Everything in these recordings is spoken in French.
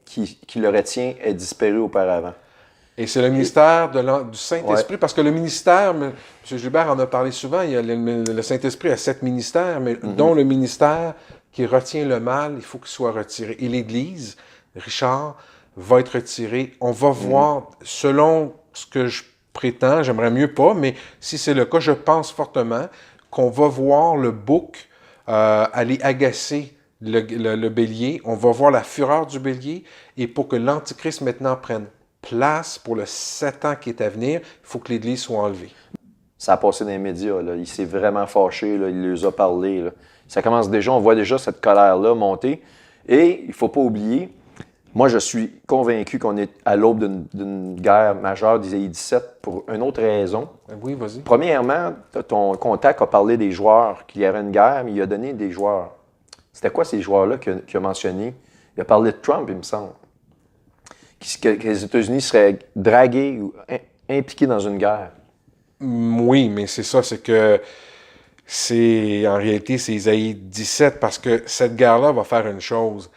qui le retient ait disparu auparavant. Et c'est le ministère du Saint-Esprit, parce que le ministère, M. Gilbert en a parlé souvent, il y a le Saint-Esprit a 7 ministères, mais dont le ministère qui retient le mal, il faut qu'il soit retiré. Et l'Église, Richard, va être retirée. On va voir, selon ce que je prétends, j'aimerais mieux pas, mais si c'est le cas, je pense fortement qu'on va voir le bouc aller agacer le bélier. On va voir la fureur du bélier. Et pour que l'Antichrist maintenant prenne place pour le 7 ans qui est à venir, il faut que l'Église soit enlevée. Ça a passé dans les médias, là. Il s'est vraiment fâché, là. Il les a parlé, là. Ça commence déjà, on voit déjà cette colère-là monter. Et il ne faut pas oublier, moi je suis convaincu qu'on est à l'aube d'une guerre majeure d'Isaïe 17 pour une autre raison. Oui, vas-y. Premièrement, ton contact a parlé des joueurs, qu'il y avait une guerre, mais il a donné des joueurs. C'était quoi ces joueurs-là qu'il a mentionnés? Il a parlé de Trump, il me semble. Que les États-Unis seraient dragués ou impliqués dans une guerre. Oui, mais c'est ça, c'est que en réalité, c'est Isaïe 17, parce que cette guerre-là va faire une chose.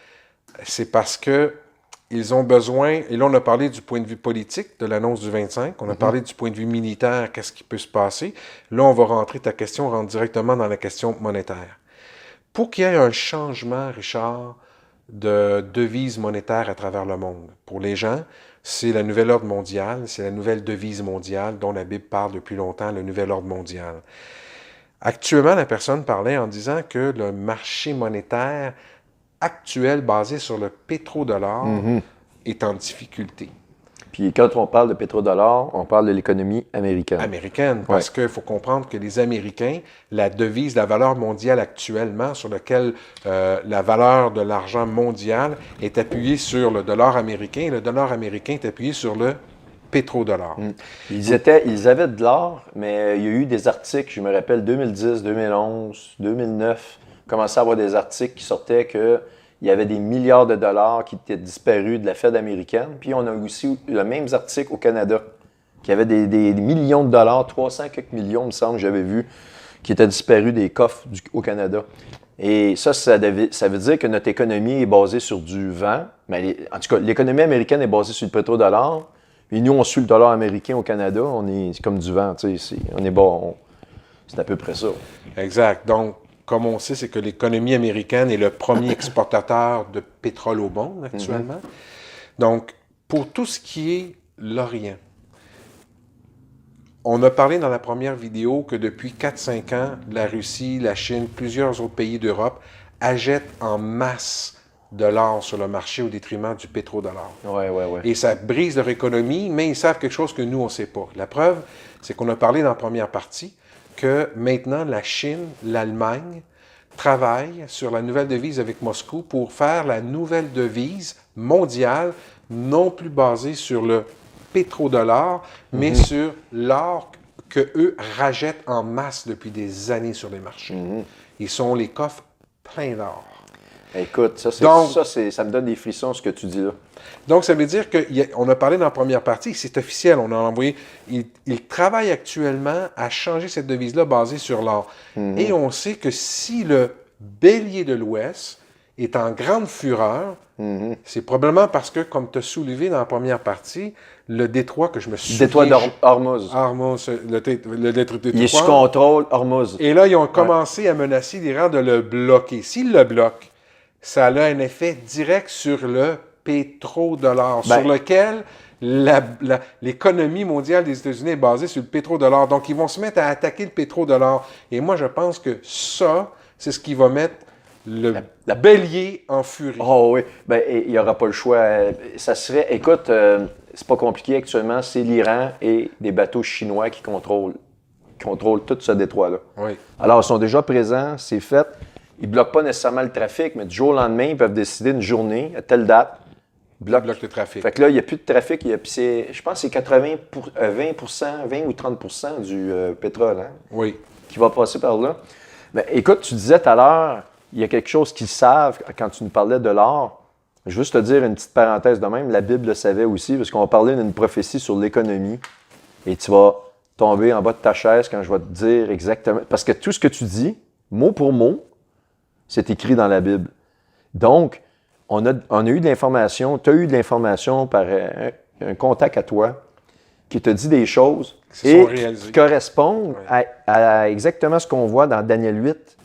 C'est parce que ils ont besoin, et là on a parlé du point de vue politique de l'annonce du 25, on a parlé du point de vue militaire, qu'est-ce qui peut se passer. Là, on va rentrer, ta question rentre directement dans la question monétaire. Pour qu'il y ait un changement, Richard, de devise monétaire à travers le monde, pour les gens, c'est la nouvelle ordre mondiale, c'est la nouvelle devise mondiale dont la Bible parle depuis longtemps, le nouvel ordre mondial. Actuellement, la personne parlait en disant que le marché monétaire actuel basé sur le pétrodollar est en difficulté. Puis quand on parle de pétrodollar, on parle de l'économie américaine. Américaine, parce qu'il faut comprendre que les Américains, la devise, la valeur mondiale actuellement, sur laquelle la valeur de l'argent mondial est appuyée sur le dollar américain, et le dollar américain est appuyé sur le pétrodollar. Ils avaient de l'or, mais il y a eu des articles, je me rappelle, 2010, 2011, 2009, on commençait à avoir des articles qui sortaient qu'il y avait des milliards de dollars qui étaient disparus de la Fed américaine. Puis on a aussi le même article au Canada, qui avait des millions de dollars, 300 quelques millions, il me semble, que j'avais vu, qui étaient disparus des coffres au Canada. Et ça veut dire que notre économie est basée sur du vent. Mais en tout cas, l'économie américaine est basée sur le pétrodollar. Et nous, on suit le dollar américain au Canada, c'est comme du vent, on est bon, c'est à peu près ça. Exact. Donc, comme on sait, c'est que l'économie américaine est le premier exportateur de pétrole au monde actuellement. Donc, pour tout ce qui est l'Orient, on a parlé dans la première vidéo que depuis 4-5 ans, la Russie, la Chine, plusieurs autres pays d'Europe achètent en masse de l'or sur le marché au détriment du pétrodollar. Ouais. Et ça brise leur économie, mais ils savent quelque chose que nous, on ne sait pas. La preuve, c'est qu'on a parlé dans la première partie que maintenant, la Chine, l'Allemagne travaillent sur la nouvelle devise avec Moscou pour faire la nouvelle devise mondiale, non plus basée sur le pétrodollar, mais sur l'or qu'eux rachètent en masse depuis des années sur les marchés. Ils sont les coffres pleins d'or. Écoute, ça me donne des frissons, ce que tu dis là. Donc, ça veut dire qu'on a parlé dans la première partie, c'est officiel, on a envoyé, ils travaillent actuellement à changer cette devise-là basée sur l'or. Et on sait que si le bélier de l'Ouest est en grande fureur, c'est probablement parce que, comme tu as soulevé dans la première partie, le détroit que je me suis Le détroit d'Ormuz. Le détroit. Il est sous contrôle, Hormuz. Et là, ils ont commencé à menacer l'Iran de le bloquer. S'ils le bloquent, ça a un effet direct sur le pétrodollar, sur lequel l'économie mondiale des États-Unis est basée sur le pétrodollar. Donc, ils vont se mettre à attaquer le pétrodollar. Et moi, je pense que ça, c'est ce qui va mettre le bélier en furie. Oh oui, il n'y aura pas le choix. Ça serait, écoute, c'est pas compliqué actuellement, c'est l'Iran et des bateaux chinois qui contrôlent tout ce détroit-là. Oui. Alors, ils sont déjà présents, c'est fait. Ils ne bloquent pas nécessairement le trafic, mais du jour au lendemain, ils peuvent décider une journée, à telle date, Bloque le trafic. Fait que là, il n'y a plus de trafic. Je pense que c'est 20 ou 30 du pétrole qui va passer par là. Mais écoute, tu disais tout à l'heure, il y a quelque chose qu'ils savent quand tu nous parlais de l'or. Je veux juste te dire une petite parenthèse de même. La Bible le savait aussi, parce qu'on va parler d'une prophétie sur l'économie. Et tu vas tomber en bas de ta chaise quand je vais te dire exactement. Parce que tout ce que tu dis, mot pour mot, c'est écrit dans la Bible. Donc, on a eu de l'information, tu as eu de l'information par un contact à toi qui te dit des choses et qui correspondent à exactement ce qu'on voit dans Daniel 8.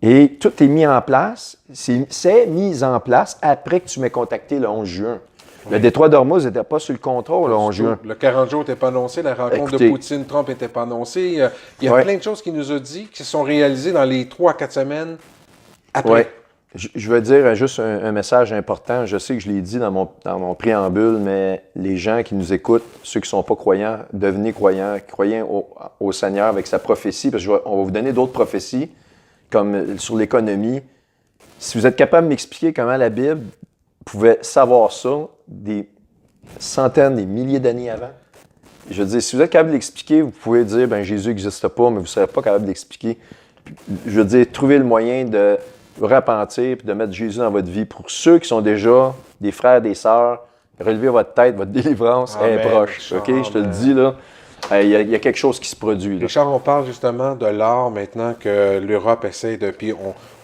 Et tout est mis en place. C'est mis en place après que tu m'aies contacté le 11 juin. Le détroit d'Ormuz n'était pas sur le contrôle le 11 juin. Le 40 jours n'était pas annoncé, la rencontre de Poutine-Trump n'était pas annoncée. Il y a plein de choses qu'il nous a dit qui sont réalisées dans les 3 à 4 semaines après. Ouais. Je veux dire juste un message important. Je sais que je l'ai dit dans mon préambule, mais les gens qui nous écoutent, ceux qui ne sont pas croyants, devenez croyants, croyez au Seigneur avec sa prophétie, parce qu'on va vous donner d'autres prophéties, comme sur l'économie. Si vous êtes capable de m'expliquer comment la Bible pouvait savoir ça des centaines, des milliers d'années avant, je veux dire, si vous êtes capable de l'expliquer, vous pouvez dire, ben Jésus n'existe pas, mais vous ne serez pas capable de l'expliquer. Je veux dire, trouvez le moyen de repentir et de mettre Jésus dans votre vie. Pour ceux qui sont déjà des frères, des sœurs, relevez votre tête, votre délivrance est proche. OK? Je te le dis, là. Il y a quelque chose qui se produit. Là. Richard, on parle justement de l'or maintenant que l'Europe essaie de... Puis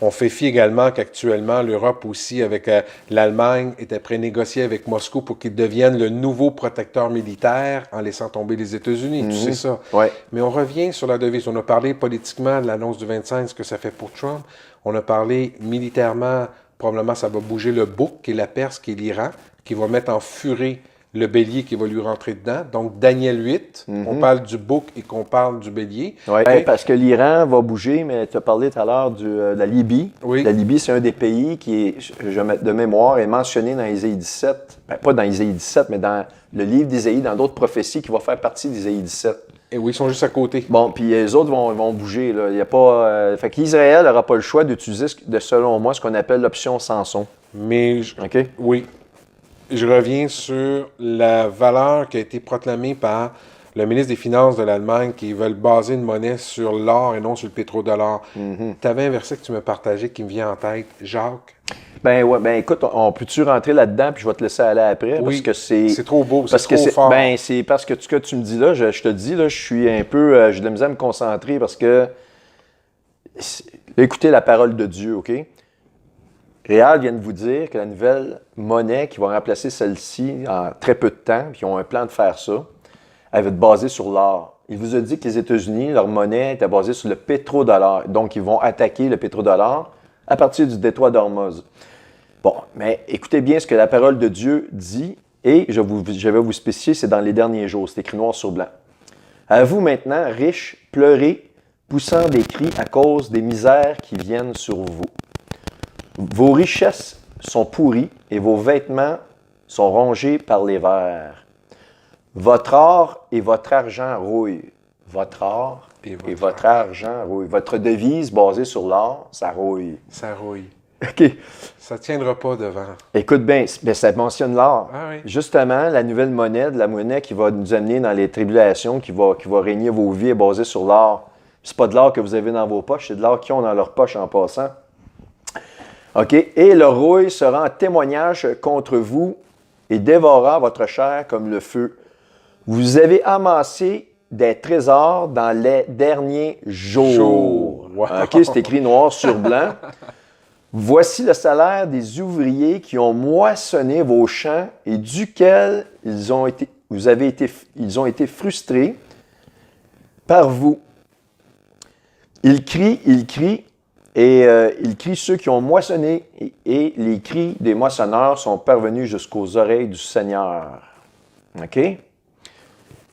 on fait fi également qu'actuellement, l'Europe aussi, avec l'Allemagne, est après négocier avec Moscou pour qu'ils deviennent le nouveau protecteur militaire en laissant tomber les États-Unis. Tu sais ça. Ouais. Mais on revient sur la devise. On a parlé politiquement de l'annonce du 25, ce que ça fait pour Trump. On a parlé militairement, probablement ça va bouger le bouc, qui est la Perse, qui est l'Iran, qui va mettre en furée le bélier qui va lui rentrer dedans. Donc, Daniel 8, on parle du bouc et qu'on parle du bélier. Oui, parce que l'Iran va bouger, mais tu as parlé tout à l'heure de la Libye. Oui. La Libye, c'est un des pays qui est, de mémoire, est mentionné dans Isaïe 17. Ben, pas dans Isaïe 17, mais dans le livre d'Isaïe, dans d'autres prophéties qui vont faire partie d'Isaïe 17. Et oui, ils sont juste à côté. Bon, puis les autres vont bouger. Là. Il y a pas, fait qu'Israël n'aura pas le choix d'utiliser, selon moi, ce qu'on appelle l'option Samson. Mais, oui. Je reviens sur la valeur qui a été proclamée par le ministre des Finances de l'Allemagne qui veulent baser une monnaie sur l'or et non sur le pétrodollar. Tu avais un verset que tu me partageais qui me vient en tête, Jacques. Ben écoute, on peut-tu rentrer là-dedans puis je vais te laisser aller après oui, parce que c'est trop beau, c'est trop fort. Ben c'est parce que ce que tu me dis là, je te dis là, je suis un peu j'ai de la misère à me concentrer parce que écoutez la parole de Dieu, OK? Réal vient de vous dire que la nouvelle monnaie qui va remplacer celle-ci en très peu de temps, puis ils ont un plan de faire ça, elle va être basée sur l'or. Il vous a dit que les États-Unis, leur monnaie était basée sur le pétrodollar. Donc, ils vont attaquer le pétrodollar à partir du détroit d'Ormuz. Bon, mais écoutez bien ce que la parole de Dieu dit, et je vais vous spécifier, c'est dans les derniers jours, c'est écrit noir sur blanc. À vous maintenant, riches, pleurez, poussant des cris à cause des misères qui viennent sur vous. Vos richesses sont pourries et vos vêtements sont rongés par les vers. Votre or et votre argent rouillent. Votre or et votre argent rouillent. Votre devise basée sur l'or, ça rouille. Ça rouille. OK. Ça ne tiendra pas devant. Écoute bien, ça mentionne l'or. Ah oui. Justement, la nouvelle monnaie, la monnaie qui va nous amener dans les tribulations, qui va régner vos vies, est basée sur l'or. C'est pas de l'or que vous avez dans vos poches, c'est de l'or qu'ils ont dans leurs poches en passant. OK? Et le rouille sera un témoignage contre vous et dévorera votre chair comme le feu. Vous avez amassé des trésors dans les derniers jours. Wow. OK? C'est écrit noir sur blanc. Voici le salaire des ouvriers qui ont moissonné vos champs et duquel ils ont été frustrés par vous. Ils crient, et ils crient ceux qui ont moissonné, et les cris des moissonneurs sont parvenus jusqu'aux oreilles du Seigneur. OK?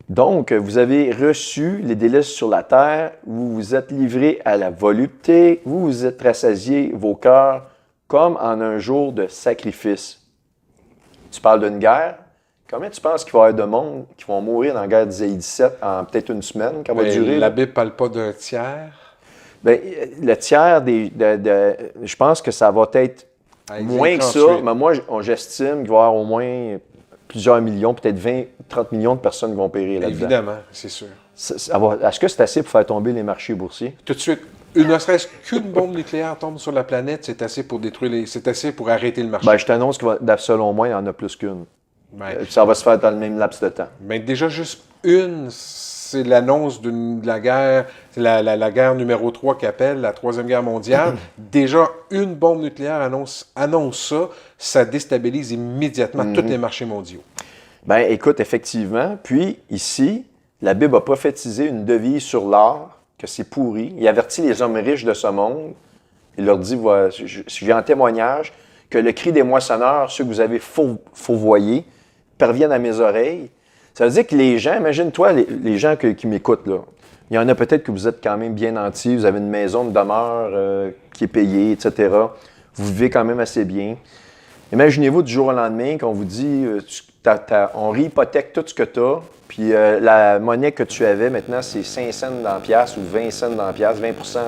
Donc, vous avez reçu les délices sur la terre, vous vous êtes livrés à la volupté, vous vous êtes rassasiés vos cœurs comme en un jour de sacrifice. Tu parles d'une guerre. Combien tu penses qu'il va y avoir de monde qui vont mourir dans la guerre d'Isaïe 17 en peut-être une semaine, qu'elle va durer? La Bible ne parle pas d'un tiers. Bien, le tiers je pense que ça va être moins que ça, mais moi, j'estime qu'il va y avoir au moins plusieurs millions, peut-être 20-30 millions de personnes qui vont périr là-dedans. Évidemment, c'est sûr. Est-ce que c'est assez pour faire tomber les marchés boursiers? Tout de suite, ne serait-ce qu'une bombe nucléaire tombe sur la planète, c'est assez pour détruire c'est assez pour arrêter le marché. Bien, je t'annonce que selon moi, il y en a plus qu'une. Ben, ça va se faire dans le même laps de temps. Mais déjà, juste une, c'est l'annonce de la guerre, c'est la guerre numéro 3 qui appelle, la Troisième Guerre mondiale. Déjà, une bombe nucléaire annonce ça déstabilise immédiatement tous les marchés mondiaux. Ben, écoute, effectivement. Puis, ici, la Bible a prophétisé une devise sur l'or, que c'est pourri. Il avertit les hommes riches de ce monde. Il leur dit, voilà, je viens en témoignage, que le cri des moissonneurs, ceux que vous avez fourvoyés, parviennent à mes oreilles. Ça veut dire que les gens, imagine-toi, les gens qui m'écoutent, là, il y en a peut-être que vous êtes quand même bien nantis, vous avez une maison de demeure qui est payée, etc. Vous vivez quand même assez bien. Imaginez-vous du jour au lendemain qu'on vous dit, on réhypothèque tout ce que tu as, puis la monnaie que tu avais maintenant, c'est 5 cents dans la pièce ou 20 cents dans la pièce, 20 %.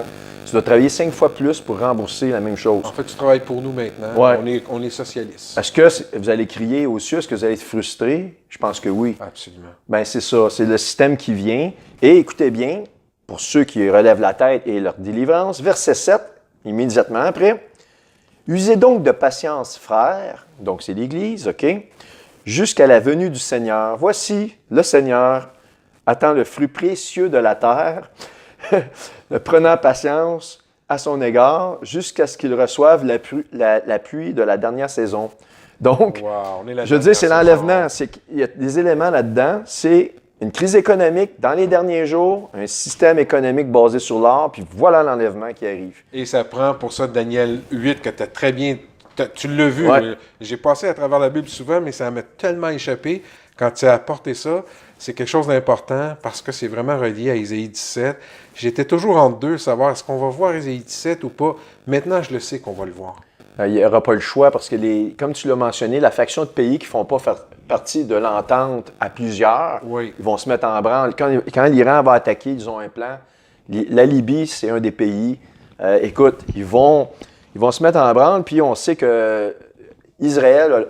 Tu dois travailler 5 fois plus pour rembourser la même chose. En fait, tu travailles pour nous maintenant. Ouais. On est socialistes. Est-ce que vous allez crier au cieux? Est-ce que vous allez être frustré? Je pense que oui. Absolument. Bien, c'est ça. C'est le système qui vient. Et écoutez bien, pour ceux qui relèvent la tête et leur délivrance, verset 7, immédiatement après. Usez donc de patience, frères, donc c'est l'Église, OK, jusqu'à la venue du Seigneur. Voici, le Seigneur attend le fruit précieux de la terre, prenant patience à son égard jusqu'à ce qu'il reçoive la pluie de la dernière saison. Donc, wow, je veux dire, c'est l'enlèvement. Il y a des éléments là-dedans. C'est une crise économique dans les derniers jours, un système économique basé sur l'or, puis voilà l'enlèvement qui arrive. Et ça prend pour ça Daniel 8 que tu as très bien... Tu l'as vu. Ouais. J'ai passé à travers la Bible souvent, mais ça m'a tellement échappé. Quand tu as apporté ça, c'est quelque chose d'important parce que c'est vraiment relié à Ésaïe 17. J'étais toujours entre deux, savoir est-ce qu'on va voir Ésaïe 17 ou pas. Maintenant, je le sais qu'on va le voir. Il n'y aura pas le choix parce que, comme tu l'as mentionné, la faction de pays qui ne font pas partie de l'entente à plusieurs, oui. Ils vont se mettre en branle. Quand l'Iran va attaquer, ils ont un plan. La Libye, c'est un des pays. Écoute, ils vont se mettre en branle, puis on sait que Israël,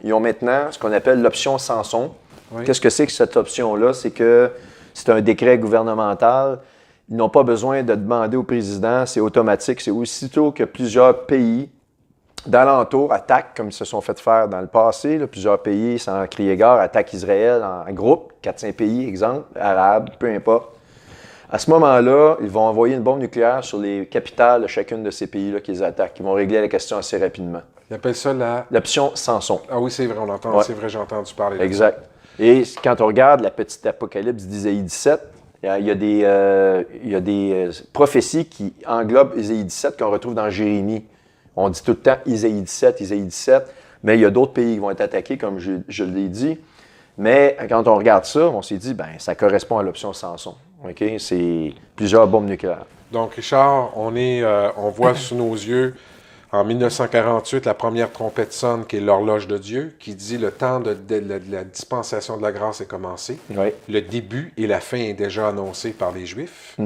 ils ont maintenant ce qu'on appelle l'option Samson. Oui. Qu'est-ce que c'est que cette option-là? C'est que c'est un décret gouvernemental. Ils n'ont pas besoin de demander au président, c'est automatique. C'est aussitôt que plusieurs pays d'alentour attaquent, comme ils se sont fait faire dans le passé. Là, plusieurs pays, sans crier gare, attaquent Israël en groupe, 4-5 pays, exemple, arabes, peu importe. À ce moment-là, ils vont envoyer une bombe nucléaire sur les capitales de chacune de ces pays-là qu'ils attaquent. Ils vont régler la question assez rapidement. Ils appellent ça l'option Samson. Ah oui, c'est vrai, on entend. Ouais. C'est vrai, j'ai entendu parler de ça. Exact. Et quand on regarde la petite apocalypse d'Ésaïe 17, il y a des prophéties qui englobent Ésaïe 17 qu'on retrouve dans Jérémie. On dit tout le temps Ésaïe 17, mais il y a d'autres pays qui vont être attaqués, comme je l'ai dit. Mais quand on regarde ça, on s'est dit, ben ça correspond à l'option Samson. Okay? C'est plusieurs bombes nucléaires. Donc, Richard, on voit sous nos yeux, en 1948, la première trompette sonne, qui est l'horloge de Dieu, qui dit le temps de la dispensation de la grâce est commencé. Oui. Le début et la fin est déjà annoncé par les Juifs,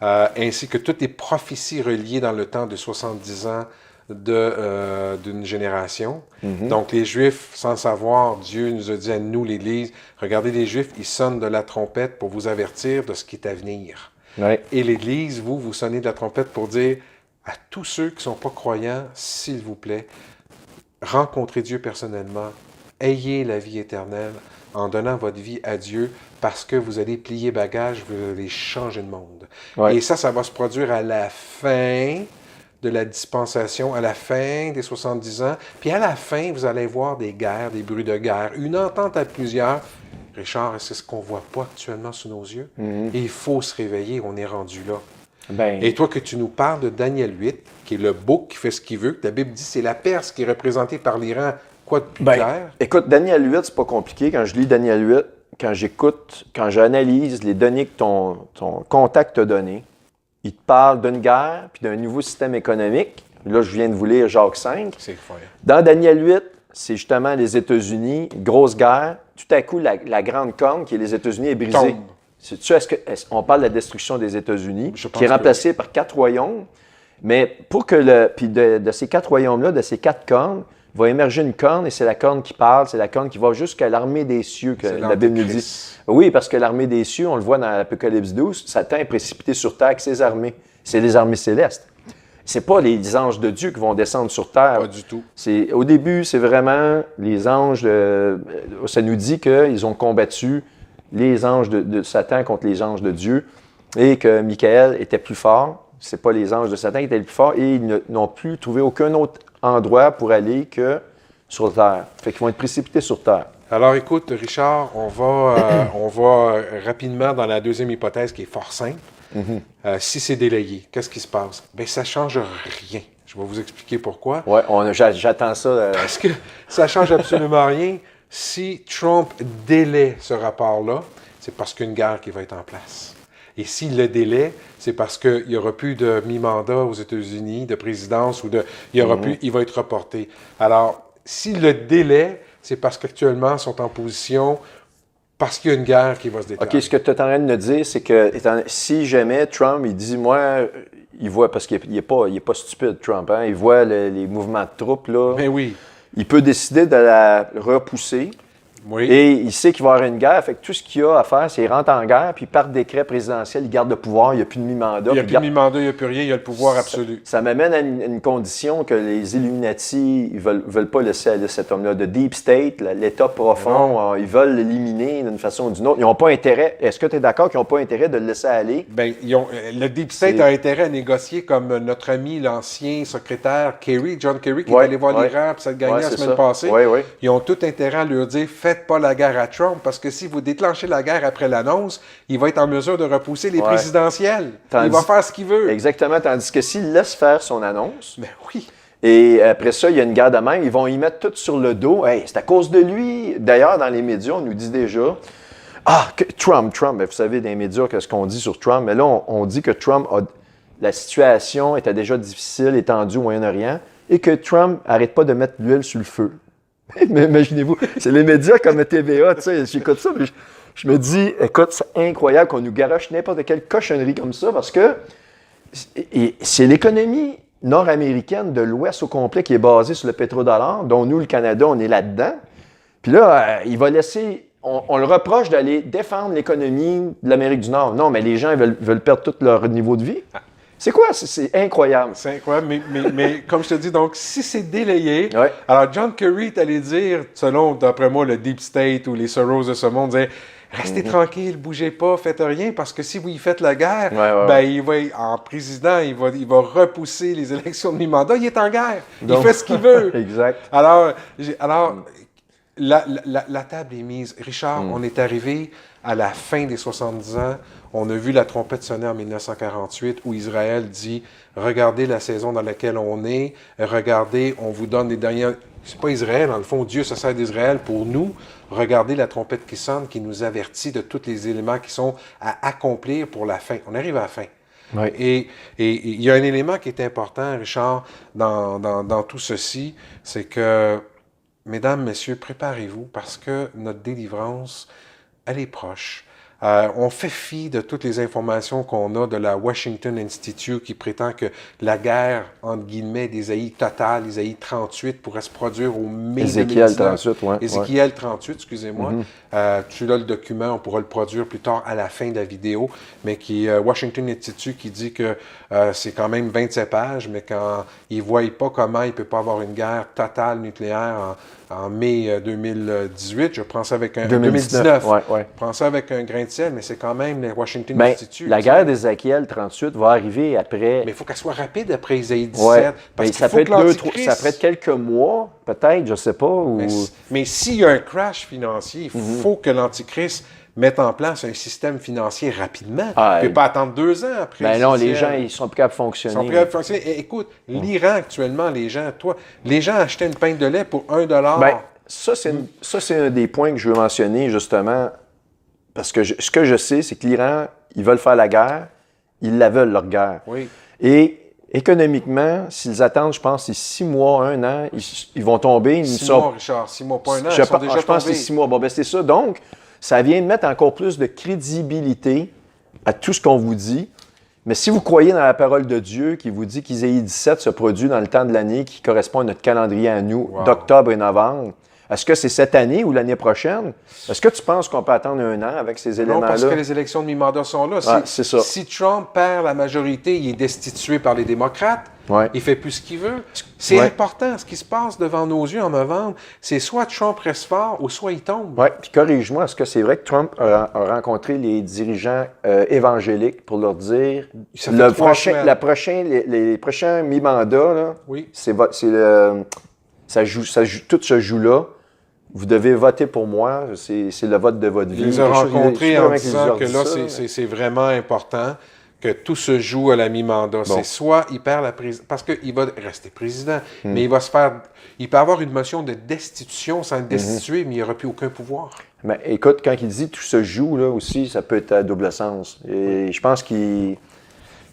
ainsi que toutes les prophéties reliées dans le temps de 70 ans d'une génération. Donc, les Juifs, sans savoir, Dieu nous a dit à nous, l'Église, regardez les Juifs, ils sonnent de la trompette pour vous avertir de ce qui est à venir. Oui. Et l'Église, vous sonnez de la trompette pour dire à tous ceux qui ne sont pas croyants, s'il vous plaît, rencontrez Dieu personnellement, ayez la vie éternelle en donnant votre vie à Dieu parce que vous allez plier bagage, vous allez changer de monde. Oui. Et ça va se produire à la fin de la dispensation, à la fin des 70 ans. Puis à la fin, vous allez voir des guerres, des bruits de guerre, une entente à plusieurs. Richard, c'est ce qu'on ne voit pas actuellement sous nos yeux. Et il faut se réveiller, on est rendu là. Ben... Et toi, que tu nous parles de Daniel 8, qui est le bouc qui fait ce qu'il veut, que la Bible dit c'est la Perse qui est représentée par l'Iran. Quoi de plus clair? Écoute, Daniel 8, c'est pas compliqué. Quand je lis Daniel 8, quand j'analyse les données que ton contact t'a données, il te parle d'une guerre puis d'un nouveau système économique. Là, je viens de vous lire Jacques 5. C'est incroyable. Dans Daniel 8, c'est justement les États-Unis, grosse guerre. Tout à coup, la grande corne qui est les États-Unis est brisée. On parle de la destruction des États-Unis, qui est remplacée par 4 royaumes. Mais pour que puis de ces 4 royaumes-là, de ces 4 cornes, va émerger une corne, et c'est la corne qui parle, c'est la corne qui va jusqu'à l'armée des cieux, que la Bible nous dit. Oui, parce que l'armée des cieux, on le voit dans l'Apocalypse 12, Satan est précipité sur terre avec ses armées. C'est les armées célestes. C'est pas les anges de Dieu qui vont descendre sur terre. Pas du tout. Au début, c'est vraiment les anges, ça nous dit qu'ils ont combattu les anges de Satan contre les anges de Dieu et que Michael était plus fort. C'est pas les anges de Satan qui étaient les plus forts et ils n'ont plus trouvé aucun autre endroit pour aller que sur Terre. Fait qu'ils vont être précipités sur Terre. Alors écoute, Richard, on va rapidement dans la deuxième hypothèse qui est fort simple. Si c'est délayé, qu'est-ce qui se passe? Bien, ça ne change rien. Je vais vous expliquer pourquoi. Oui, j'attends ça. Parce que ça ne change absolument rien. Si Trump délaie ce rapport-là, c'est parce qu'il y a une guerre qui va être en place. Et s'il le délaie, c'est parce qu'il n'y aura plus de mi-mandat aux États-Unis, de présidence, il va être reporté. Alors, s'il le délaie, c'est parce qu'actuellement, ils sont en position, parce qu'il y a une guerre qui va se déclarer. OK, ce que tu es en train de me dire, c'est que si jamais Trump, il dit, moi, il voit, parce qu'il n'est pas stupide, Trump, hein, il voit les mouvements de troupes, là. Mais oui. Il peut décider de la repousser. Oui. Et il sait qu'il va y avoir une guerre. Fait que tout ce qu'il a à faire, c'est qu'il rentre en guerre, puis par décret présidentiel, il garde le pouvoir. Il n'y a plus de mi-mandat. Il n'y a plus de mi-mandat, il n'y a plus rien, il y a le pouvoir absolu. Ça m'amène à une condition que les Illuminati ne veulent pas laisser aller cet homme-là. De Deep State, l'État profond, ils veulent l'éliminer d'une façon ou d'une autre. Ils n'ont pas intérêt. Est-ce que tu es d'accord qu'ils n'ont pas intérêt de le laisser aller? Bien, le Deep State a intérêt à négocier comme notre ami, l'ancien secrétaire John Kerry, qui est allé voir l'Iran, puis ça a gagné la semaine passée. Ils ont tout intérêt à leur dire, faites pas la guerre à Trump, parce que si vous déclenchez la guerre après l'annonce, il va être en mesure de repousser les présidentielles. Il va faire ce qu'il veut. Exactement, tandis que s'il laisse faire son annonce, ben oui. Et après ça, il y a une guerre de même, ils vont y mettre tout sur le dos. Hey, c'est à cause de lui. D'ailleurs, dans les médias, on nous dit déjà, Trump, ben, vous savez, dans les médias, qu'est-ce qu'on dit sur Trump? Mais là, on dit que la situation était déjà difficile, étendue au Moyen-Orient, et que Trump n'arrête pas de mettre l'huile sur le feu. Mais imaginez-vous, c'est les médias comme TVA, tu sais, j'écoute ça, puis je me dis, écoute, c'est incroyable qu'on nous garoche n'importe quelle cochonnerie comme ça, parce que c'est l'économie nord-américaine de l'Ouest au complet qui est basée sur le pétrodollar, dont nous, le Canada, on est là-dedans. Puis là, il va laisser... On le reproche d'aller défendre l'économie de l'Amérique du Nord. Non, mais les gens veulent perdre tout leur niveau de vie. C'est quoi? C'est incroyable. C'est incroyable, mais comme je te dis, donc, si c'est délayé, ouais. Alors John Kerry est allé dire, selon, d'après moi, le Deep State ou les Soros de ce monde, disait, restez tranquille, bougez pas, faites rien, parce que si vous y faites la guerre, il va, en président, il va repousser les élections de mi-mandat, il est en guerre, donc, il fait ce qu'il veut. Exact. Alors la table est mise. Richard, on est arrivé à la fin des 70 ans. On a vu la trompette sonner en 1948 où Israël dit « Regardez la saison dans laquelle on est. Regardez, on vous donne les dernières... » C'est pas Israël, dans le fond, Dieu se sert d'Israël pour nous. Regardez la trompette qui sonne, qui nous avertit de tous les éléments qui sont à accomplir pour la fin. On arrive à la fin. Oui. Et il y a un élément qui est important, Richard, dans tout ceci, c'est que, mesdames, messieurs, préparez-vous parce que notre délivrance, elle est proche. On fait fi de toutes les informations qu'on a de la Washington Institute qui prétend que la guerre, entre guillemets, d'Ésaïe totale, Ésaïe 38, pourrait se produire au mai 2019. Ézéchiel 38, oui. Ézéchiel 38, excusez-moi. Tu as le document, on pourra le produire plus tard à la fin de la vidéo, mais qui Washington Institute qui dit que c'est quand même 27 pages, mais quand ils ne voient pas comment il ne peut pas avoir une guerre totale nucléaire en mai 2018, je prends ça avec un... 2019. Ouais. Je prends ça avec un grain de sel, mais c'est quand même le Washington Institute. La guerre d'Ézéchiel 38 va arriver après... Mais il faut qu'elle soit rapide après Ésaïe 17. Parce ça peut être ça peut être quelques mois, peut-être, je ne sais pas. Ou... Mais s'il y a un crash financier, il faut que l'Antichrist mette en place un système financier rapidement. Il ne peut pas attendre 2 ans après. Ben non, les gens, ils sont plus capables de fonctionner. Ils sont plus capables de fonctionner. Et écoute, l'Iran, actuellement, les gens achetaient une pinte de lait pour $1. Ben, ça, c'est un des points que je veux mentionner, justement, parce que ce que je sais, c'est que l'Iran, ils veulent faire la guerre, ils la veulent, leur guerre. Oui. Et économiquement, s'ils attendent, je pense, c'est 6 mois, 1 an, ils vont tomber. 6 mois, Richard, 6 mois, pas 1 an, je pense que c'est 6 mois. Bon, ben c'est ça. Donc, ça vient de mettre encore plus de crédibilité à tout ce qu'on vous dit. Mais si vous croyez dans la parole de Dieu qui vous dit qu'Ésaïe 17 se produit dans le temps de l'année qui correspond à notre calendrier à nous, d'octobre et novembre, est-ce que c'est cette année ou l'année prochaine? Est-ce que tu penses qu'on peut attendre 1 an avec ces éléments-là? Non, parce que les élections de mi-mandat sont là. C'est ça. Si Trump perd la majorité, il est destitué par les démocrates. Ouais. Il fait plus ce qu'il veut. C'est Ouais. important. Ce qui se passe devant nos yeux en novembre, c'est soit Trump reste fort ou soit il tombe. Oui, puis corrige-moi, est-ce que c'est vrai que Trump a rencontré les dirigeants évangéliques pour leur dire Ça fait 3 semaines. les prochains mi-mandats, là, Oui. ça joue, tout se joue là. Vous devez voter pour moi, c'est le vote de votre vie. Il les a rencontrés en disant que là, c'est c'est vraiment important que tout se joue à la mi-mandat. C'est soit il perd la présidence, parce qu'il va rester président, mais il va se faire... Il peut avoir une motion de destitution sans être destitué, mais il n'y aura plus aucun pouvoir. Mais écoute, quand il dit tout se joue, là aussi, ça peut être à double sens. Et je pense qu'il...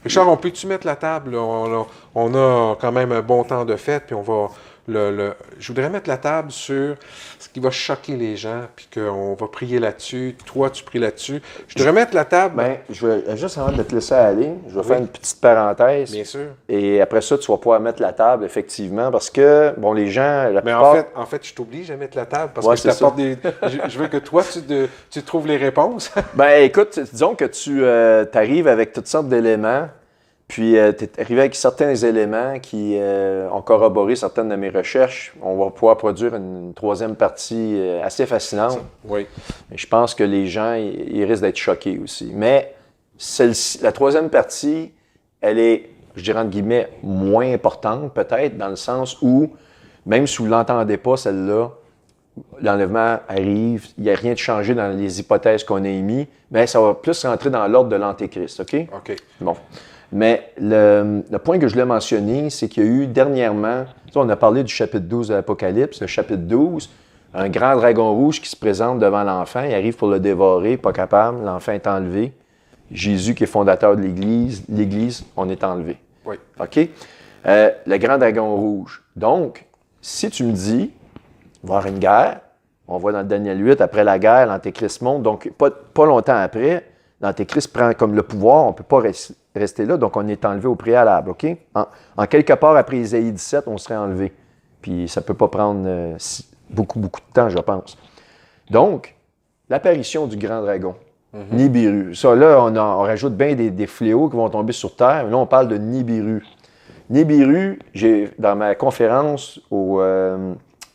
Richard, on peut-tu mettre la table? Là? On a quand même un bon temps de fête, puis on va... Je voudrais mettre la table sur ce qui va choquer les gens, puis qu'on va prier là-dessus. Toi, tu pries là-dessus. Je voudrais mettre la table. Bien, je vais juste avant de te laisser aller, je vais faire une petite parenthèse. Bien sûr. Et après ça, tu vas pouvoir mettre la table, effectivement, parce que, bon, les gens... Mais en fait, je t'oblige à mettre la table, parce que je t'apporte des... Je veux que toi, tu trouves les réponses. Ben, écoute, disons que tu arrives avec toutes sortes d'éléments, puis tu es arrivé avec certains éléments qui ont corroboré certaines de mes recherches. On va pouvoir produire une troisième partie assez fascinante. Oui. Et je pense que les gens, ils risquent d'être choqués aussi. Mais celle-ci, la troisième partie, elle est, je dirais entre guillemets, moins importante peut-être, dans le sens où, même si vous ne l'entendez pas, celle-là, l'enlèvement arrive, il n'y a rien de changé dans les hypothèses qu'on a émises, mais ça va plus rentrer dans l'ordre de l'Antéchrist, OK? OK. Bon. Mais le point que je voulais mentionner, c'est qu'il y a eu dernièrement, on a parlé du chapitre 12 de l'Apocalypse, le chapitre 12, un grand dragon rouge qui se présente devant l'enfant, il arrive pour le dévorer, pas capable, l'enfant est enlevé. Jésus, qui est fondateur de l'Église, on est enlevé. Oui. OK? Le grand dragon rouge. Donc, si tu me dis, il va y avoir une guerre, on voit dans Daniel 8, après la guerre, l'Antéchrist monte, donc pas longtemps après, l'Antéchrist prend comme le pouvoir, on ne peut pas rester là, donc on est enlevé au préalable, OK? En quelque part, après Isaïe 17, on serait enlevé. Puis ça ne peut pas prendre beaucoup de temps, je pense. Donc, l'apparition du grand dragon, Nibiru. Ça, là, on rajoute bien des fléaux qui vont tomber sur Terre, mais là, on parle de Nibiru. Nibiru, dans ma conférence au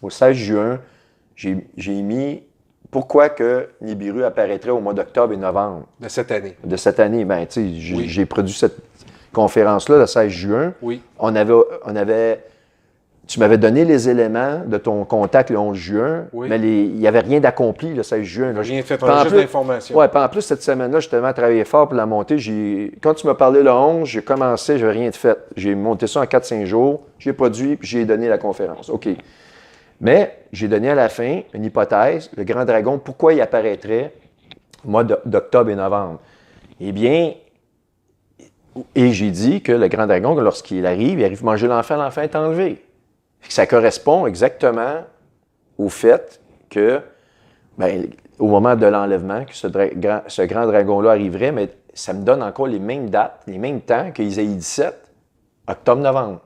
16 juin, j'ai mis pourquoi que Nibiru apparaîtrait au mois d'octobre et novembre. De cette année. De cette année. Bien, tu sais, j'ai produit cette conférence-là le 16 juin. Oui. Tu m'avais donné les éléments de ton contact le 11 juin, Oui. mais il n'y avait rien d'accompli le 16 juin. Là. Rien fait, on a juste d'informations. Oui, puis en plus, cette semaine-là, j'ai tellement travaillé fort pour la monter. Quand tu m'as parlé le 11, j'ai commencé, je n'avais rien de fait. J'ai monté ça en 4-5 jours, j'ai produit, puis j'ai donné la conférence. OK. Mais j'ai donné à la fin une hypothèse, le grand dragon, pourquoi il apparaîtrait au mois d'octobre et novembre? Eh bien, et j'ai dit que le grand dragon, lorsqu'il arrive, il arrive manger l'enfant est enlevé. Ça correspond exactement au fait que, au moment de l'enlèvement, que ce grand dragon-là arriverait, mais ça me donne encore les mêmes dates, les mêmes temps que Isaïe 17, octobre-novembre.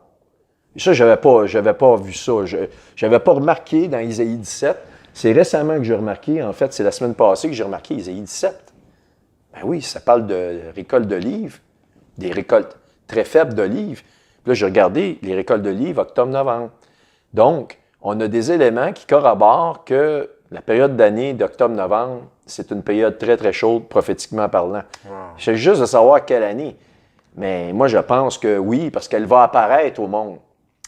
Ça, je n'avais pas vu ça. Je n'avais pas remarqué dans Isaïe 17. C'est récemment que j'ai remarqué, en fait, c'est la semaine passée que j'ai remarqué Isaïe 17. Ben oui, ça parle de récolte d'olives, des récoltes très faibles d'olives. Puis là, j'ai regardé les récoltes d'olives octobre-novembre. Donc, on a des éléments qui corroborent que la période d'année d'octobre-novembre, c'est une période très, très chaude, prophétiquement parlant. Wow. C'est juste de savoir quelle année. Mais moi, je pense que oui, parce qu'elle va apparaître au monde.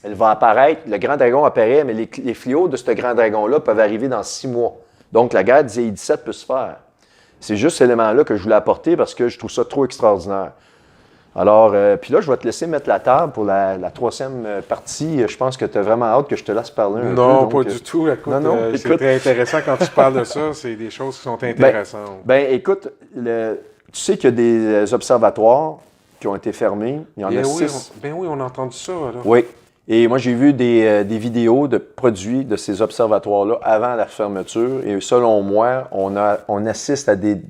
Elle va apparaître, le grand dragon apparaît, mais les fléaux de ce grand dragon-là peuvent arriver dans 6 mois. Donc, la guerre d'Isaïe 17 peut se faire. C'est juste cet élément-là que je voulais apporter parce que je trouve ça trop extraordinaire. Alors, puis là, je vais te laisser mettre la table pour la troisième partie. Je pense que tu as vraiment hâte que je te laisse parler un peu. Non, pas du tout. Écoute, écoute, c'est très intéressant quand tu parles de ça. C'est des choses qui sont intéressantes. Écoute, tu sais qu'il y a des observatoires qui ont été fermés. Il y en a 6. Oui, on a entendu ça. Là. Oui. Et moi, j'ai vu des vidéos de produits de ces observatoires-là avant la fermeture. Et selon moi, on assiste à des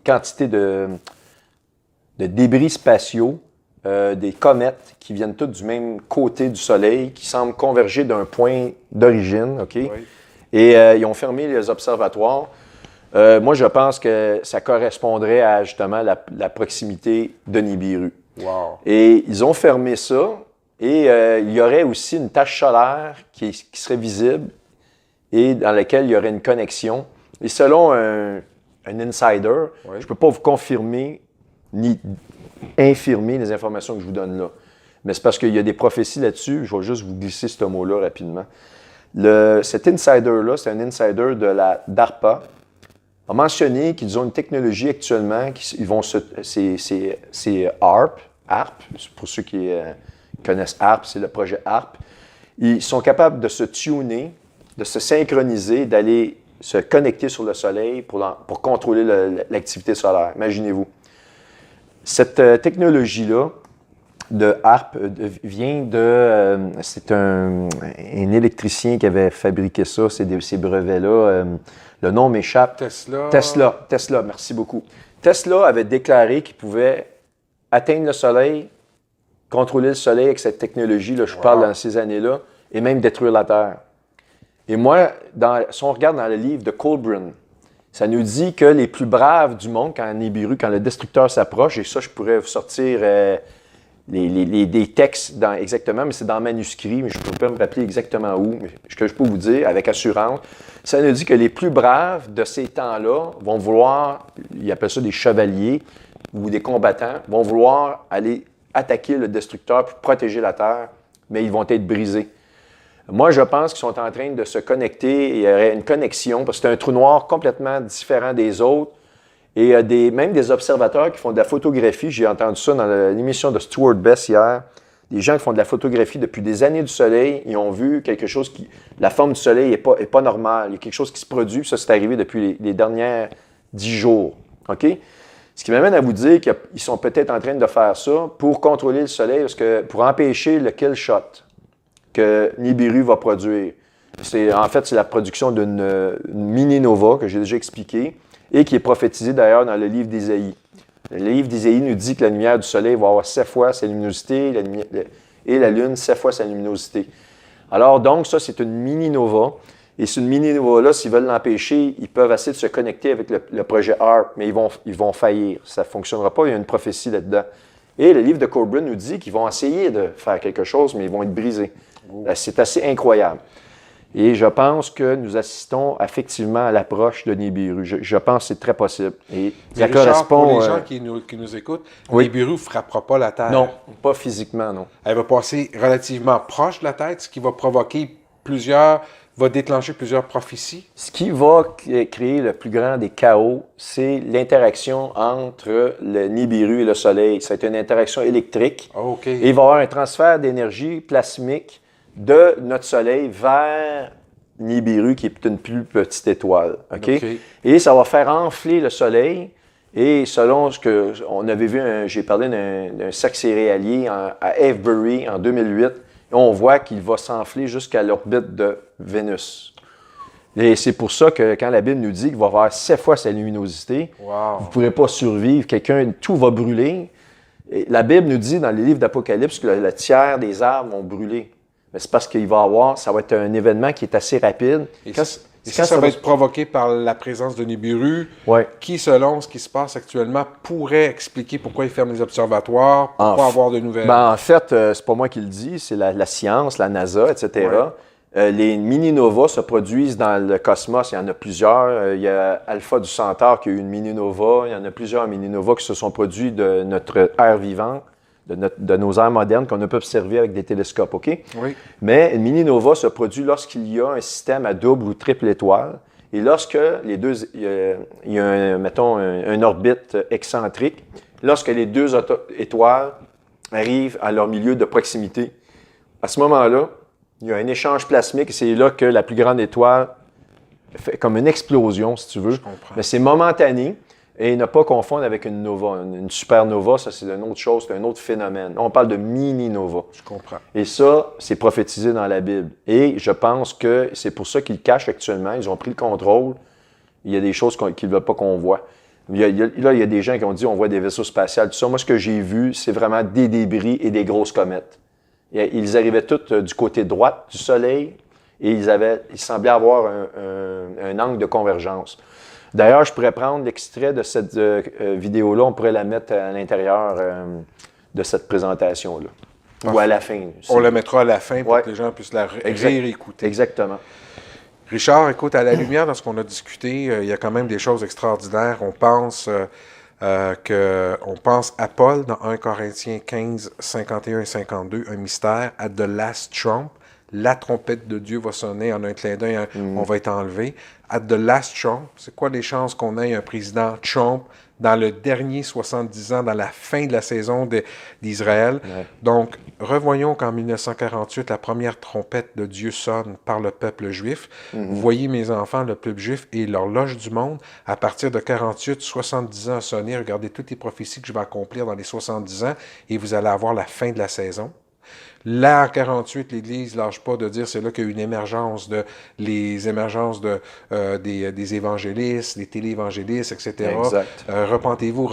quantités de débris spatiaux, des comètes qui viennent toutes du même côté du Soleil, qui semblent converger d'un point d'origine. OK? Oui. Et ils ont fermé les observatoires. Moi, je pense que ça correspondrait à justement la proximité de Nibiru. Wow. Et ils ont fermé ça. Et il y aurait aussi une tache solaire qui serait visible et dans laquelle il y aurait une connexion. Et selon un insider, je ne peux pas vous confirmer ni infirmer les informations que je vous donne là. Mais c'est parce qu'il y a des prophéties là-dessus. Je vais juste vous glisser ce mot-là rapidement. Cet insider-là, c'est un insider de la DARPA, a mentionné qu'ils ont une technologie actuellement, c'est ARP, pour ceux qui connaissent ARP, c'est le projet ARP. Ils sont capables de se tuner, de se synchroniser, d'aller se connecter sur le soleil pour contrôler l'activité solaire. Imaginez-vous. Cette technologie-là de HARP vient de... c'est un électricien qui avait fabriqué ça, ces brevets-là. Le nom m'échappe. Tesla, merci beaucoup. Tesla avait déclaré qu'il pouvait atteindre le soleil, contrôler le soleil avec cette technologie-là, je parle dans ces années-là, et même détruire la Terre. Et moi, si on regarde dans le livre de Colburn, ça nous dit que les plus braves du monde, quand Nibiru, quand le destructeur s'approche, et ça, je pourrais vous sortir des textes exactement, mais c'est dans le manuscrit, mais je ne peux pas me rappeler exactement où, mais ce que je peux vous dire avec assurance, ça nous dit que les plus braves de ces temps-là vont vouloir, ils appellent ça des chevaliers ou des combattants, vont vouloir aller attaquer le destructeur pour protéger la Terre, mais ils vont être brisés. Moi, je pense qu'ils sont en train de se connecter. Il y aurait une connexion, parce que c'est un trou noir complètement différent des autres. Et il y a même des observateurs qui font de la photographie. J'ai entendu ça dans l'émission de Stuart Bess hier. Des gens qui font de la photographie depuis des années du Soleil. Ils ont vu quelque chose qui... La forme du Soleil n'est pas normale. Il y a quelque chose qui se produit. Ça, c'est arrivé depuis les derniers 10 jours. OK? Ce qui m'amène à vous dire qu'ils sont peut-être en train de faire ça pour contrôler le Soleil, pour empêcher le kill shot que Nibiru va produire. En fait, c'est la production d'une mini-nova que j'ai déjà expliqué et qui est prophétisée d'ailleurs dans le livre d'Ésaïe. Le livre d'Ésaïe nous dit que la lumière du soleil va avoir 7 fois sa luminosité et la lune 7 fois sa luminosité. Alors donc, ça, c'est une mini-nova. Et cette mini-nova-là, s'ils veulent l'empêcher, ils peuvent essayer de se connecter avec le projet HARP, mais ils vont faillir. Ça ne fonctionnera pas, il y a une prophétie là-dedans. Et le livre de Colburn nous dit qu'ils vont essayer de faire quelque chose, mais ils vont être brisés. C'est assez incroyable. Et je pense que nous assistons effectivement à l'approche de Nibiru. Je pense que c'est très possible. Et ça correspond... Pour les gens qui nous écoutent, Nibiru ne frappera pas la Terre. Non, pas physiquement, non. Elle va passer relativement proche de la Terre, ce qui va provoquer va déclencher plusieurs prophéties. Ce qui va créer le plus grand des chaos, c'est l'interaction entre le Nibiru et le Soleil. C'est une interaction électrique. Okay. Et il va y avoir un transfert d'énergie plasmique de notre Soleil vers Nibiru, qui est une plus petite étoile. Okay? Et ça va faire enfler le Soleil. Et selon ce qu'on avait vu, j'ai parlé d'un cercle céréalier à Avebury en 2008, et on voit qu'il va s'enfler jusqu'à l'orbite de Vénus. Et c'est pour ça que quand la Bible nous dit qu'il va avoir 7 fois sa luminosité, vous ne pourrez pas survivre. Tout va brûler. Et la Bible nous dit dans les livres d'Apocalypse que le tiers des arbres vont brûler. Mais c'est parce qu'il ça va être un événement qui est assez rapide. Et ça va être provoqué par la présence de Nibiru, qui, selon ce qui se passe actuellement, pourrait expliquer pourquoi ils ferment les observatoires, pourquoi avoir de nouvelles. En fait, c'est pas moi qui le dis, c'est la science, la NASA, etc. Les mini-novas se produisent dans le cosmos. Il y en a plusieurs. Il y a Alpha du Centaure qui a eu une mini-nova. Il y en a plusieurs mini-novas qui se sont produits de notre ère vivante, de nos ères modernes qu'on peut observer avec des télescopes, OK? Oui. Mais une mini-nova se produit lorsqu'il y a un système à double ou triple étoile et lorsque les deux, il y a mettons, un orbite excentrique, lorsque les deux étoiles arrivent à leur milieu de proximité. À ce moment-là, il y a un échange plasmique et c'est là que la plus grande étoile fait comme une explosion, si tu veux. Je comprends. Mais c'est momentané. Et ne pas confondre avec une nova. Une supernova, ça, c'est une autre chose, c'est un autre phénomène. On parle de mini-nova. Je comprends. Et ça, c'est prophétisé dans la Bible. Et je pense que c'est pour ça qu'ils le cachent actuellement. Ils ont pris le contrôle. Il y a des choses qu'ils ne veulent pas qu'on voit. Il y a des gens qui ont dit on voit des vaisseaux spatials, tout ça. Moi, ce que j'ai vu, c'est vraiment des débris et des grosses comètes. Ils arrivaient tous du côté droit du Soleil et ils semblaient avoir un angle de convergence. D'ailleurs, je pourrais prendre l'extrait de cette vidéo-là, on pourrait la mettre à l'intérieur de cette présentation-là. Ou à la fin. On la mettra à la fin pour Ouais. que les gens puissent la Exact. réécouter. Exactement. Richard, écoute, à la lumière de ce qu'on a discuté, il y a quand même des choses extraordinaires. On pense à Paul dans 1 Corinthiens 15, 51 et 52, un mystère, at the last trump. La trompette de Dieu va sonner en un clin d'œil, on va être enlevé. At the last trump, c'est quoi les chances qu'on ait un président Trump dans le dernier 70 ans, dans la fin de la saison d'Israël? Ouais. Donc, revoyons qu'en 1948, la première trompette de Dieu sonne par le peuple juif. Vous voyez, mes enfants, le peuple juif est l'horloge du monde. À partir de 48, 70 ans à sonner. Regardez toutes les prophéties que je vais accomplir dans les 70 ans et vous allez avoir la fin de la saison. Là, en 48, l'Église ne lâche pas de dire c'est là qu'il y a eu une émergence des évangélistes, des téléévangélistes, etc. Exact. Repentez-vous,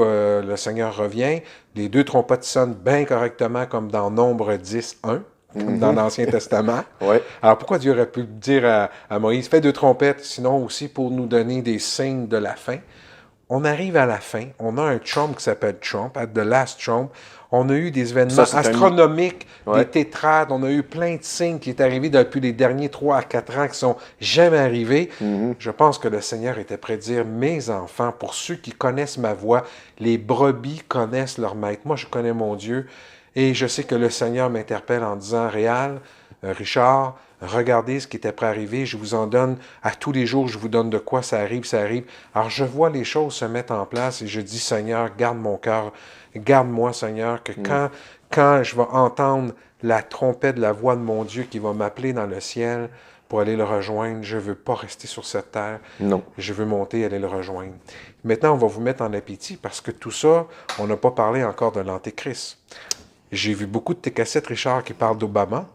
le Seigneur revient. Les deux trompettes sonnent bien correctement comme dans Nombre 10, 1, comme dans l'Ancien Testament. Ouais. Alors pourquoi Dieu aurait pu dire à Moïse, fais deux trompettes, sinon aussi pour nous donner des signes de la fin. On arrive à la fin, on a un trump qui s'appelle Trump, at the last trump. On a eu des événements astronomiques, Ouais. des tétrades, on a eu plein de signes qui est arrivé depuis les derniers 3 à 4 ans qui sont jamais arrivés. Je pense que le Seigneur était prêt de dire, mes enfants, pour ceux qui connaissent ma voix, les brebis connaissent leur maître. Moi, je connais mon Dieu et je sais que le Seigneur m'interpelle en disant, Réal, Richard, regardez ce qui était prêt à arriver, je vous en donne à tous les jours, je vous donne de quoi, ça arrive, ça arrive. Alors je vois les choses se mettre en place et je dis, Seigneur, garde mon cœur, garde-moi, Seigneur, que quand je vais entendre la trompette de la voix de mon Dieu qui va m'appeler dans le ciel pour aller le rejoindre, je ne veux pas rester sur cette terre. Non. Je veux monter et aller le rejoindre. Maintenant, on va vous mettre en appétit parce que tout ça, on n'a pas parlé encore de l'Antéchrist. J'ai vu beaucoup de tes cassettes, Richard, qui parlent d'Obama.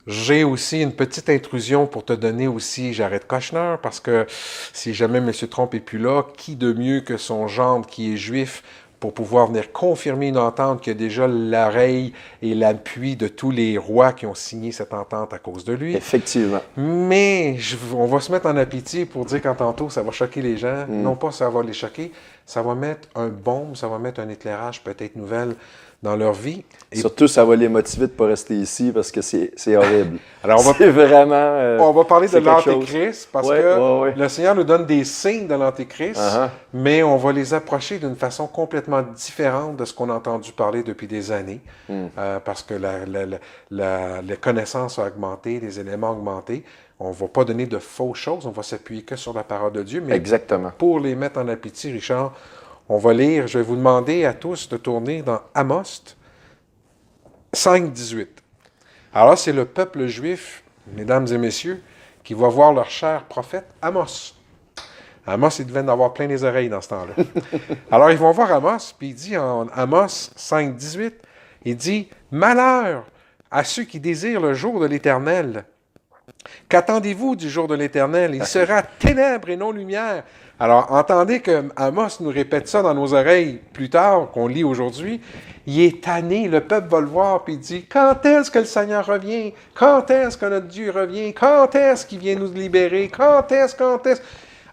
J'ai aussi une petite intrusion pour te donner aussi Jared Kushner, parce que si jamais M. Trump n'est plus là, qui de mieux que son gendre qui est juif pour pouvoir venir confirmer une entente qui a déjà l'oreille et l'appui de tous les rois qui ont signé cette entente à cause de lui. Effectivement. Mais on va se mettre en appétit pour dire qu'en tantôt, ça va choquer les gens. Non pas ça va les choquer, ça va mettre un baume, ça va mettre un éclairage peut-être nouvelle dans leur vie. Et surtout, ça va les motiver de ne pas rester ici parce que c'est horrible. Alors, c'est vraiment... on va parler de c'est quelque l'Antéchrist parce Ouais, que ouais. le Seigneur nous donne des signes de l'Antéchrist, mais on va les approcher d'une façon complètement différente de ce qu'on a entendu parler depuis des années, parce que la connaissance a augmenté, les éléments ont augmenté. On ne va pas donner de fausses choses, on va s'appuyer que sur la parole de Dieu. Mais exactement. pour les mettre en appétit, Richard, on va lire, je vais vous demander à tous de tourner dans Amos 5, 18. Alors là, c'est le peuple juif, mesdames et messieurs, qui va voir leur cher prophète Amos. Amos, il devait en avoir plein les oreilles dans ce temps-là. Alors, ils vont voir Amos, puis il dit en Amos 5, 18, il dit « Malheur à ceux qui désirent le jour de l'Éternel. Qu'attendez-vous du jour de l'Éternel? Il sera ténèbres et non lumière. » Alors, entendez que Amos nous répète ça dans nos oreilles plus tard, qu'on lit aujourd'hui. Il est tanné, le peuple va le voir, puis il dit, quand est-ce que le Seigneur revient? Quand est-ce que notre Dieu revient? Quand est-ce qu'il vient nous libérer? Quand est-ce?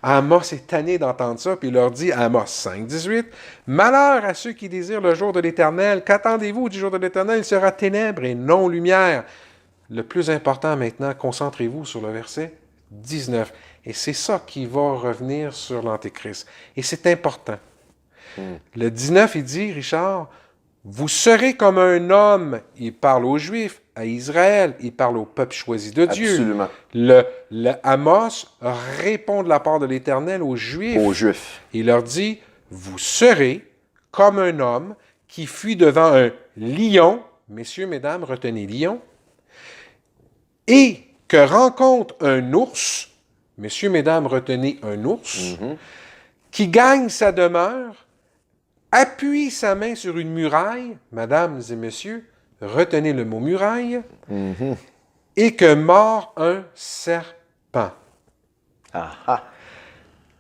Amos est tanné d'entendre ça, puis il leur dit, Amos 5, 18, « Malheur à ceux qui désirent le jour de l'Éternel. Qu'attendez-vous du jour de l'Éternel? Il sera ténèbres et non lumière. » Le plus important maintenant, concentrez-vous sur le verset 19. Et c'est ça qui va revenir sur l'Antéchrist. Et c'est important. Le 19, il dit, Richard, « Vous serez comme un homme. » Il parle aux Juifs, à Israël, il parle au peuple choisi de Dieu. Absolument. Le Amos répond de la part de l'Éternel aux Juifs. Aux Juifs. Il leur dit, « Vous serez comme un homme qui fuit devant un lion. » Messieurs, mesdames, retenez lion. Et que rencontre un ours. Messieurs, mesdames, retenez un ours. Qui gagne sa demeure, appuie sa main sur une muraille, mesdames et messieurs, retenez le mot muraille, et que mord un serpent.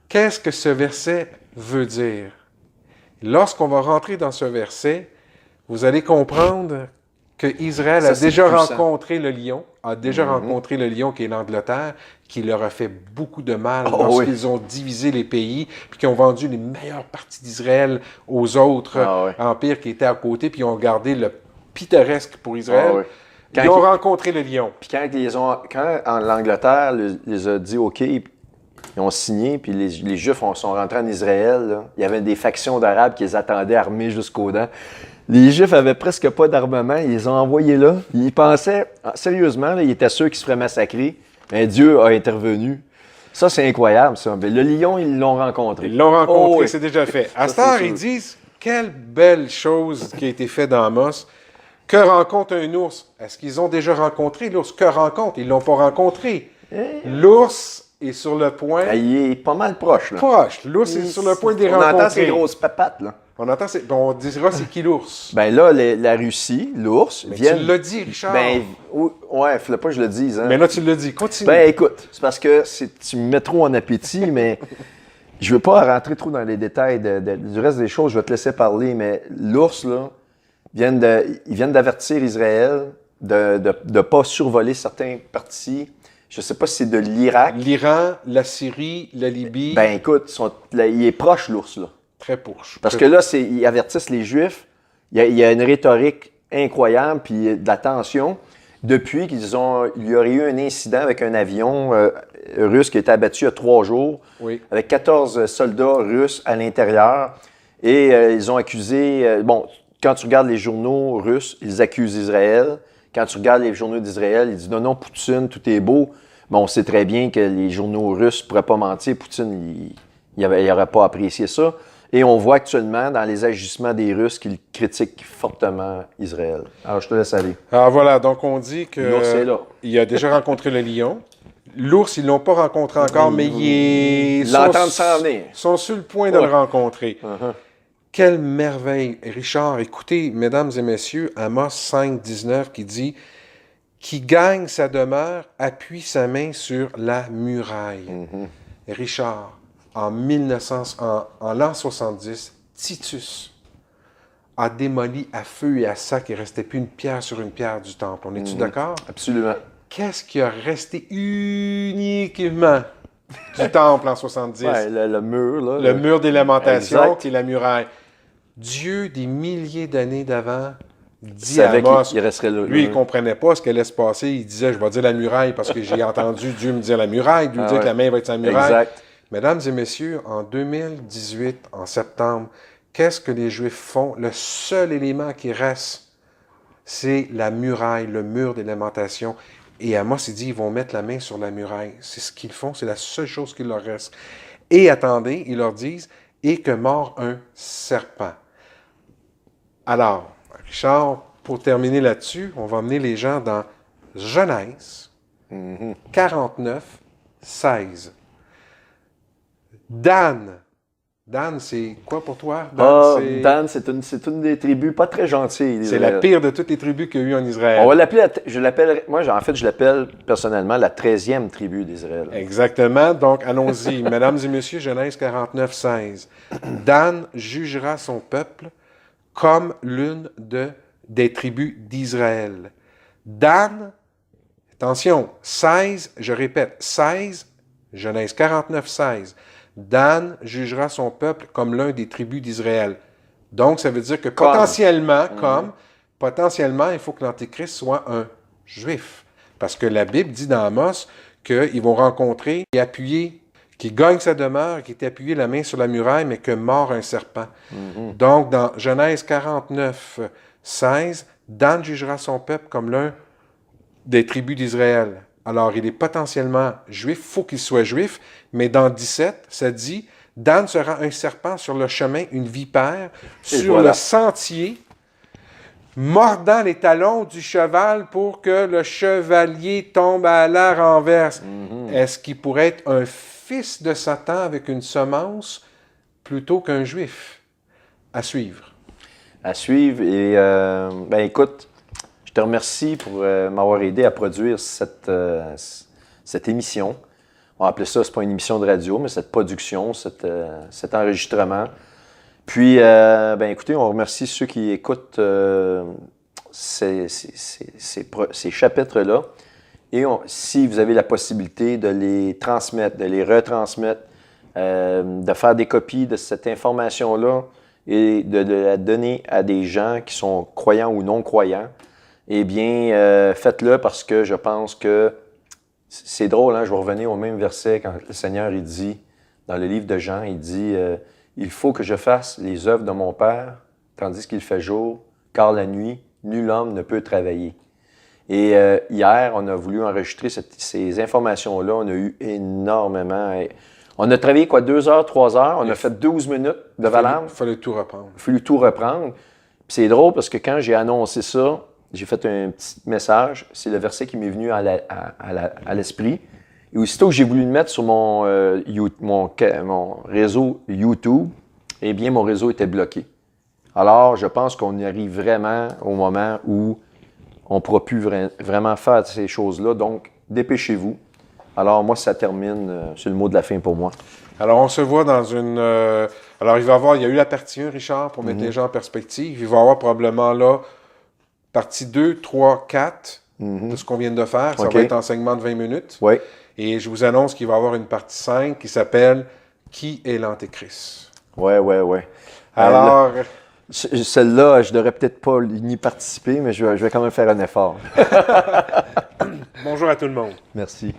Qu'est-ce que ce verset veut dire? Lorsqu'on va rentrer dans ce verset, vous allez comprendre qu'Israël Ça, a c'est déjà puissant. rencontré le lion, rencontré le lion qui est l'Angleterre, qui leur a fait beaucoup de mal Oh, lorsqu'ils ont divisé les pays, puis qui ont vendu les meilleures parties d'Israël aux autres Ah, oui. empires qui étaient à côté, puis ils ont gardé le pittoresque pour Israël. Ah, oui. Ils ont rencontré le lion. Puis quand l'Angleterre les a dit OK, ils ont signé, puis les Juifs sont rentrés en Israël, là, il y avait des factions d'Arabes qui les attendaient armés jusqu'aux dents. Les Juifs avaient presque pas d'armement, ils les ont envoyés là. Ils pensaient, sérieusement, là, ils étaient sûrs qu'ils se feraient massacrer, mais Dieu a intervenu. Ça, c'est incroyable, ça. Mais le lion, ils l'ont rencontré. Ils l'ont rencontré, Oh, oui. c'est déjà fait. À Ça, cette heure, c'est ils sûr. disent, quelle belle chose qui a été faite dans Amos. Que rencontre un ours? Est-ce qu'ils ont déjà rencontré l'ours? Que rencontre? Ils ne l'ont pas rencontré. L'ours est sur le point... Ben, il est pas mal proche, là. Proche. L'ours est sur le point de les On rencontrer. entend ses grosses papates, là. On dira c'est qui l'ours. Ben là, la Russie, l'ours, Mais viennent... tu l'as dit, Richard. Ben, ouais, il fallait pas que je le dise, hein. Mais là, tu l'as dit. Continue. Ben écoute, c'est parce que tu me mets trop en appétit, mais je veux pas rentrer trop dans les détails du reste des choses, je vais te laisser parler, mais l'ours, là, ils viennent d'avertir Israël de ne pas survoler certains parties. Je sais pas si c'est de l'Irak. L'Iran, la Syrie, la Libye, Ben écoute, il est proche, l'ours, là. très pourche. Parce que là, ils avertissent les Juifs. Il y a une rhétorique incroyable, puis de la tension. Depuis il y aurait eu un incident avec un avion russe qui a été abattu il y a 3 jours, Oui. avec 14 soldats russes à l'intérieur. Et ils ont accusé... quand tu regardes les journaux russes, ils accusent Israël. Quand tu regardes les journaux d'Israël, ils disent non, Poutine, tout est beau. Mais on sait très bien que les journaux russes ne pourraient pas mentir. Poutine, il n'aurait pas apprécié ça. Et on voit actuellement dans les agissements des Russes qu'ils critiquent fortement Israël. Alors, je te laisse aller. Alors voilà, donc on dit que L'ours est là. il a déjà rencontré le lion. L'ours, ils ne l'ont pas rencontré encore, mais ils l'entendent s'en venir. sont sur le point de le rencontrer. Uh-huh. Quelle merveille! Richard, écoutez, mesdames et messieurs, Amos 5, 19 qui dit « Qui gagne sa demeure appuie sa main sur la muraille. Richard, en l'an 70, Titus a démoli à feu et à sac, il ne restait plus une pierre sur une pierre du temple. On est-tu d'accord? Absolument. Qu'est-ce qui a resté uniquement du temple en 70? Ouais, le mur, là. Le mur des lamentations, Exact. qui est la muraille. Dieu, des milliers d'années d'avant, dit Il à savait Amos, qu'il resterait là. lui, il ne comprenait pas ce qu'elle allait se passer. Il disait, je vais dire la muraille parce que j'ai entendu Dieu me dire la muraille, Dieu dire que la main va être sur la muraille. Exact. Mesdames et messieurs, en 2018, en septembre, qu'est-ce que les Juifs font? Le seul élément qui reste, c'est la muraille, le mur des lamentations. Et Amos, il dit, ils vont mettre la main sur la muraille. C'est ce qu'ils font, c'est la seule chose qui leur reste. Et attendez, ils leur disent, et que mord un serpent. Alors, Richard, pour terminer là-dessus, on va emmener les gens dans Genèse 49, 16. Dan, c'est quoi pour toi? Dan, c'est une des tribus pas très gentilles. C'est la pire de toutes les tribus qu'il y a eu en Israël. On va l'appeler, je l'appelle personnellement la 13e tribu d'Israël. Exactement. Donc, allons-y. Mesdames et messieurs, Genèse 49, 16. Dan jugera son peuple comme l'une des tribus d'Israël. Dan, attention, 16, je répète, 16, Genèse 49, 16. Dan jugera son peuple comme l'un des tribus d'Israël. Donc, ça veut dire que potentiellement, il faut que l'Antéchrist soit un Juif. Parce que la Bible dit dans Amos qu'ils vont rencontrer et appuyer, qui gagne sa demeure, qui est appuyé la main sur la muraille, mais que mord un serpent. Donc, dans Genèse 49, 16, Dan jugera son peuple comme l'un des tribus d'Israël. Alors, il est potentiellement juif, il faut qu'il soit juif, mais dans 17, ça dit, Dan sera un serpent sur le chemin, une vipère, sur le sentier, mordant les talons du cheval pour que le chevalier tombe à la renverse. Est-ce qu'il pourrait être un fils de Satan avec une semence plutôt qu'un juif? À suivre. À suivre. Et, écoute, je te remercie pour m'avoir aidé à produire cette émission. On va appeler ça, c'est pas une émission de radio, mais cette production, cet enregistrement. Puis, écoutez, on remercie ceux qui écoutent ces chapitres-là. Et si vous avez la possibilité de les transmettre, de les retransmettre, de faire des copies de cette information-là et de la donner à des gens qui sont croyants ou non croyants, eh bien, faites-le parce que je pense que c'est drôle, hein? Je vais revenir au même verset quand le Seigneur, il dit, dans le livre de Jean, il dit « Il faut que je fasse les œuvres de mon Père, tandis qu'il fait jour, car la nuit, nul homme ne peut travailler. » Et hier, on a voulu enregistrer ces informations-là. On a eu énormément. On a travaillé 2 heures, 3 heures. On a fait 12 minutes de valable. Il fallait tout reprendre. Il fallait tout reprendre. Puis c'est drôle parce que quand j'ai annoncé ça, j'ai fait un petit message. C'est le verset qui m'est venu à l'esprit. Et aussitôt que j'ai voulu le mettre sur mon réseau YouTube, eh bien, mon réseau était bloqué. Alors, je pense qu'on y arrive vraiment au moment où on ne pourra plus vraiment faire ces choses-là. Donc, dépêchez-vous. Alors, moi, ça termine. C'est le mot de la fin pour moi. Alors, on se voit dans une... Alors, il y a eu la partie 1, Richard, pour mettre les gens en perspective. Il va y avoir probablement là, partie 2, 3, 4 de ce qu'on vient de faire. Ça va être un segment de 20 minutes. Oui. Et je vous annonce qu'il va y avoir une partie 5 qui s'appelle « Qui est l'Antéchrist? » Oui. Alors... Celle-là, je ne devrais peut-être pas y participer, mais je vais quand même faire un effort. Bonjour à tout le monde. Merci.